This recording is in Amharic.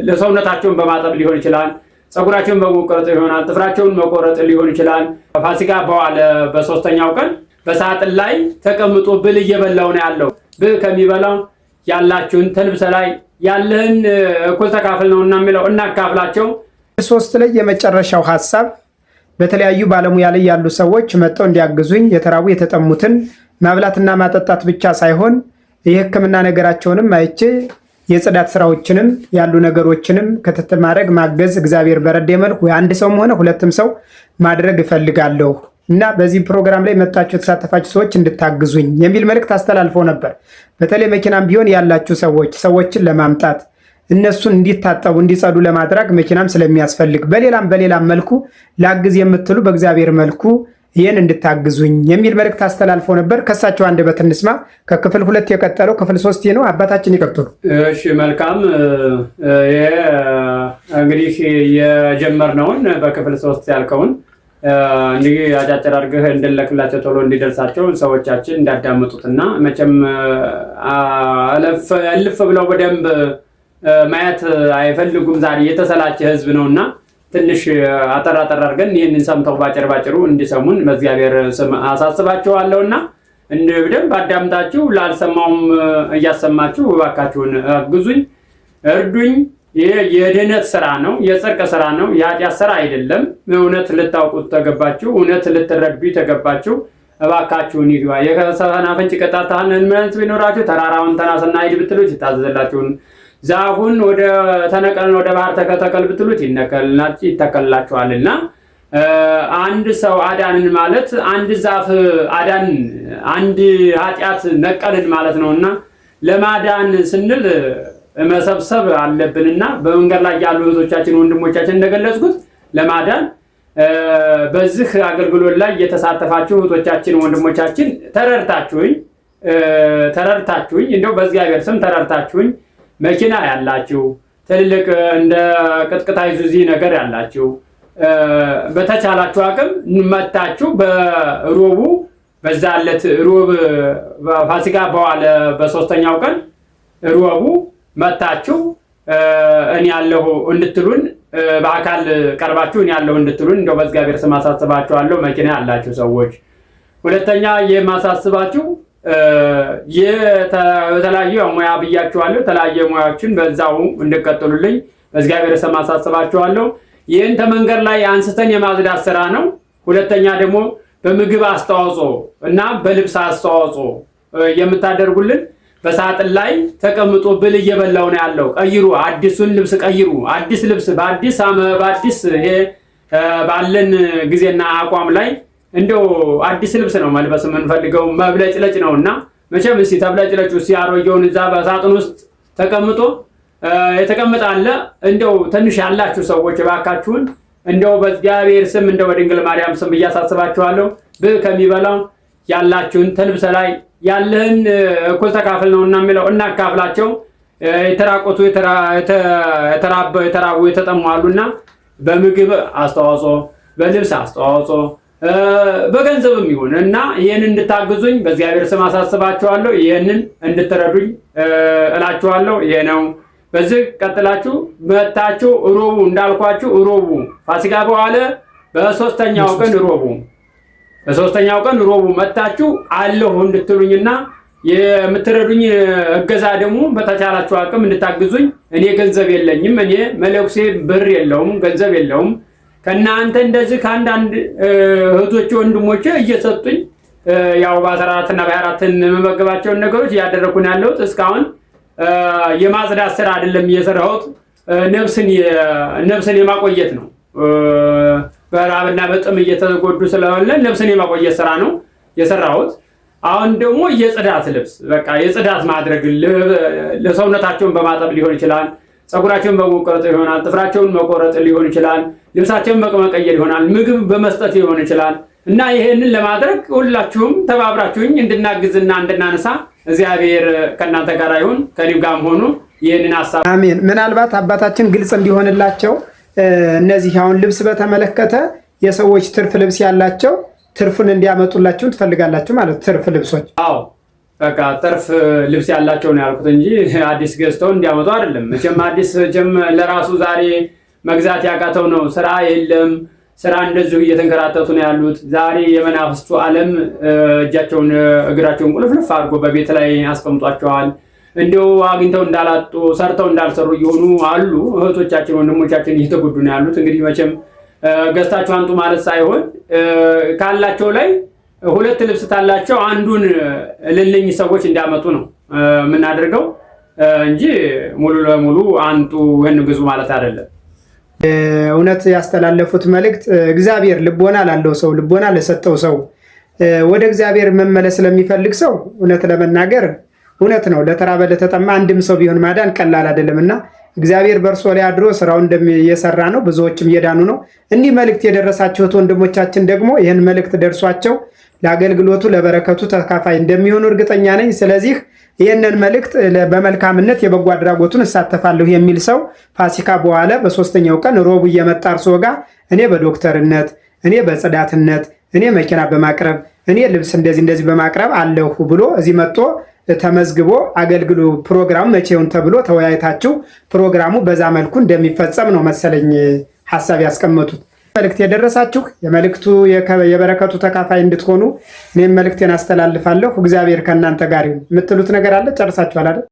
ለሰውነታቸውን በማጠብ ሊሆን ይችላል። ፀጉራቸውን በመቆረጥ ይሆናል። ጥፍራቸውን መቆረጥ ሊሆን ይችላል። ፋሲካ በኋላ በሶስተኛው ቀን በሳጥን ላይ ተቀምጦ ብል እየበላው ነው ያለው። ብል ከሚበላው ያላችሁን ተልብሰ ላይ ያለህን እኩል ተካፍል ነውና የሚለው እናካፍላቸው። ሶስት ላይ የመጨረሻው ሐሳብ በተለያዩ ባለሙያ ላይ ያሉ ሰዎች መጥተው እንዲያግዙኝ የተራቡ የተጠሙትን ማብላትና ማጠጣት ብቻ ሳይሆን የሕክምና ነገራቸውንም አይቼ የጽዳት ስራዎችንም ያሉ ነገሮችንም ክትትል ማድረግ ማገዝ እግዚአብሔር በረደ መልኩ አንድ ሰውም ሆነ ሁለትም ሰው ማድረግ እፈልጋለሁ እና በዚህ ፕሮግራም ላይ መጣችሁ የተሳተፋችሁ ሰዎች እንድታግዙኝ የሚል መልእክት አስተላልፈው ነበር። በተለይ መኪናም ቢሆን ያላችሁ ሰዎች ሰዎችን ለማምጣት እነሱን እንዲታጠቡ እንዲጸዱ ለማድረግ መኪናም ስለሚያስፈልግ በሌላም መልኩ ላግዝ የምትሉ በእግዚአብሔር መልኩ ይህን እንድታግዙኝ የሚል መልእክት አስተላልፈው ነበር። ከሳቸው አንደበት እንስማ። ከክፍል 2 የቀጠለው ክፍል 3 ነው። አባታችን ይቀጥሉ። እሺ መልካም። እንግዲህ የጀመርነውን በክፍል 3 ያልከውን እንዲህ አጫጭር አድርገህ እንድንልክላቸው ቶሎ እንዲደርሳቸው ሰዎቻችን እንዳዳመጡትና መቼም እልፍ ብለው በደንብ ማየት አይፈልጉም። ዛሬ የተሰላቸ ህዝብ ነውና ትንሽ አጠር አድርገን ይህንን ሰምተው ባጭሩ እንዲሰሙን በእግዚአብሔር ስም አሳስባችኋለሁና በደንብ አዳምጣችሁ ላልሰማውም እያሰማችሁ እባካችሁን አግዙኝ፣ እርዱኝ። ይሄ የድህነት ስራ ነው፣ የጽድቅ ስራ ነው፣ የኃጢአት ስራ አይደለም። እውነት ልታውቁት ተገባችሁ፣ እውነት ልትረዱ ተገባችሁ። እባካችሁን ይግባ። የሰናፍጭ ቅንጣት እምነት ቢኖራችሁ ተራራውን ተነስና ሂድ ብትሉት ይታዘዝላችሁን፣ ዛፉን ወደ ባህር ተተከል ብትሉት ይተከልላችኋልና። አንድ ሰው አዳንን ማለት አንድ ዛፍ አዳን አንድ ኃጢአት ነቀልን ማለት ነውና ለማዳን ስንል መሰብሰብ አለብንና በመንገድ ላይ ያሉ እህቶቻችን ወንድሞቻችን እንደገለጽኩት ለማዳን በዚህ አገልግሎት ላይ የተሳተፋችሁ እህቶቻችን ወንድሞቻችን ተረድታችሁኝ እንደው በእግዚአብሔር ስም ተረድታችሁኝ መኪና ያላችሁ ትልልቅ እንደ ቅጥቅጥ አይሱዚ ነገር ያላችሁ በተቻላችሁ አቅም መታችሁ በሮቡ በዛለት ሮብ ፋሲካ በኋላ በሶስተኛው ቀን ሮቡ መታችሁ እኔ ያለሁ እንድትሉን በአካል ቀርባችሁ እኔ ያለሁ እንድትሉን እንደው በእግዚአብሔር ስም አሳስባችኋለሁ። መኪና ያላችሁ ሰዎች ሁለተኛ የማሳስባችሁ የተለያዩ ሙያ ብያችኋለሁ። የተለያየ ሙያዎችን በዛው እንድትቀጥሉልኝ በእግዚአብሔር ስም አሳስባችኋለሁ። ይህን ተመንገድ ላይ አንስተን የማጽዳት ስራ ነው። ሁለተኛ ደግሞ በምግብ አስተዋጽኦ እና በልብስ አስተዋጽኦ የምታደርጉልን በሳጥን ላይ ተቀምጦ ብል እየበላው ነው ያለው። ቀይሩ፣ አዲሱን ልብስ ቀይሩ። አዲስ ልብስ በአዲስ ይሄ ባለን ጊዜና አቋም ላይ እንደው አዲስ ልብስ ነው መልበስ የምንፈልገው። መብለጭለጭ ነውና መቼም እስቲ ተብለጭለጩ ሲያሮየውን እዛ በሳጥን ውስጥ ተቀምጦ የተቀመጣለ እንደው ትንሽ ያላችሁ ሰዎች እባካችሁን እንደው በእግዚአብሔር ስም እንደው በድንግል ማርያም ስም እያሳስባችኋለሁ። ብል ከሚበላው ያላችሁን ተልብሰ ላይ ያለህን እኩል ተካፍል ነውና የሚለው እናካፍላቸው። የተራቆቱ የተራቡ የተጠሙ አሉና በምግብ አስተዋጽኦ፣ በልብስ አስተዋጽኦ፣ በገንዘብም ይሁን እና ይሄን እንድታግዙኝ በእግዚአብሔር ስም አሳስባችኋለሁ። ይሄንን እንድትረዱኝ እላችኋለሁ። ይሄ ነው። በዚህ ቀጥላችሁ መታችሁ ሮቡ እንዳልኳችሁ ሮቡ ፋሲካ በኋላ በሶስተኛው ቀን ሮቡ መታችሁ አለሁ እንድትሉኝና የምትረዱኝ እገዛ ደግሞ በተቻላችሁ አቅም እንድታግዙኝ። እኔ ገንዘብ የለኝም፣ እኔ መለኩሴ ብር የለውም፣ ገንዘብ የለውም። ከናንተ እንደዚህ ከአንዳንድ እህቶች ወንድሞች እየሰጡኝ ያው በ14 እና በ24 የምመገባቸውን ነገሮች እያደረኩ ነው ያለሁት። እስካሁን የማጽዳት ስራ አይደለም እየሰራሁት፣ ነፍስን የማቆየት ነው። በራብና በጥም እየተጎዱ ስለሆነ ነፍስን የማቆየት ስራ ነው የሰራሁት። አሁን ደግሞ የጽዳት ልብስ በቃ የጽዳት ማድረግ ለሰውነታቸውን በማጠብ ሊሆን ይችላል፣ ፀጉራቸውን በመቆረጥ ይሆናል፣ ጥፍራቸውን መቆረጥ ሊሆን ይችላል፣ ልብሳቸውን መቀየር ይሆናል፣ ምግብ በመስጠት ሊሆን ይችላል። እና ይሄንን ለማድረግ ሁላችሁም ተባብራችሁኝ እንድናግዝና እንድናነሳ እግዚአብሔር ከእናንተ ጋር ይሁን፣ ከኔም ጋርም ሆኖ ይሄንን ሐሳብ አሜን። ምናልባት አባታችን ግልጽ እንዲሆንላቸው እነዚህ አሁን ልብስ በተመለከተ የሰዎች ትርፍ ልብስ ያላቸው ትርፉን እንዲያመጡላችሁ ትፈልጋላችሁ ማለት ትርፍ ልብሶች? አዎ በቃ ጥርፍ ልብስ ያላቸው ነው ያልኩት እንጂ አዲስ ገዝተው እንዲያመጡ አይደለም። መቼም አዲስ ለራሱ ዛሬ መግዛት ያቃተው ነው። ስራ የለም። ስራ እንደዚሁ እየተንከራተቱ ነው ያሉት። ዛሬ የመናፍስቱ ዓለም እጃቸውን እግራቸውን ቁልፍልፍ አድርጎ በቤት ላይ አስቀምጧቸዋል። እንዲሁ አግኝተው እንዳላጡ ሰርተው እንዳልሰሩ እየሆኑ አሉ። እህቶቻችን ወንድሞቻችን እየተጎዱ ነው ያሉት። እንግዲህ መቼም ገዝታችሁ አንጡ ማለት ሳይሆን ካላቸው ላይ ሁለት ልብስ ታላቸው አንዱን ልልኝ ሰዎች እንዲያመጡ ነው የምናደርገው እንጂ ሙሉ ለሙሉ አንጡ ይሄን ግዙ ማለት አይደለም። እውነት ያስተላለፉት መልእክት እግዚአብሔር ልቦና ላለው ሰው ልቦና ለሰጠው ሰው ወደ እግዚአብሔር መመለስ ለሚፈልግ ሰው እውነት ለመናገር እውነት ነው። ለተራበ ለተጠማ አንድም ሰው ቢሆን ማዳን ቀላል አይደለምና እግዚአብሔር በእርሶ ላይ አድሮ ስራውን እየሰራ ነው። ብዙዎችም እየዳኑ ነው። እንዲህ መልእክት የደረሳቸው ወንድሞቻችን ደግሞ ይህን መልእክት ደርሷቸው ለአገልግሎቱ ለበረከቱ ተካፋይ እንደሚሆኑ እርግጠኛ ነኝ። ስለዚህ ይህንን መልእክት በመልካምነት የበጎ አድራጎቱን እሳተፋለሁ የሚል ሰው ፋሲካ በኋላ በሶስተኛው ቀን ሮቡ እየመጣ እርሶ ጋር እኔ በዶክተርነት፣ እኔ በጽዳትነት፣ እኔ መኪና በማቅረብ፣ እኔ ልብስ እንደዚህ በማቅረብ አለሁ ብሎ እዚህ መጥቶ ተመዝግቦ አገልግሎ ፕሮግራሙ መቼውን ተብሎ ተወያይታችሁ ፕሮግራሙ በዛ መልኩ እንደሚፈጸም ነው መሰለኝ ሐሳብ ያስቀመጡት። መልእክት የደረሳችሁ የመልእክቱ የበረከቱ ተካፋይ እንድትሆኑ እኔም መልእክቴን አስተላልፋለሁ። እግዚአብሔር ከእናንተ ጋር ይሁን። የምትሉት ነገር አለ? ጨርሳችኋል አይደል?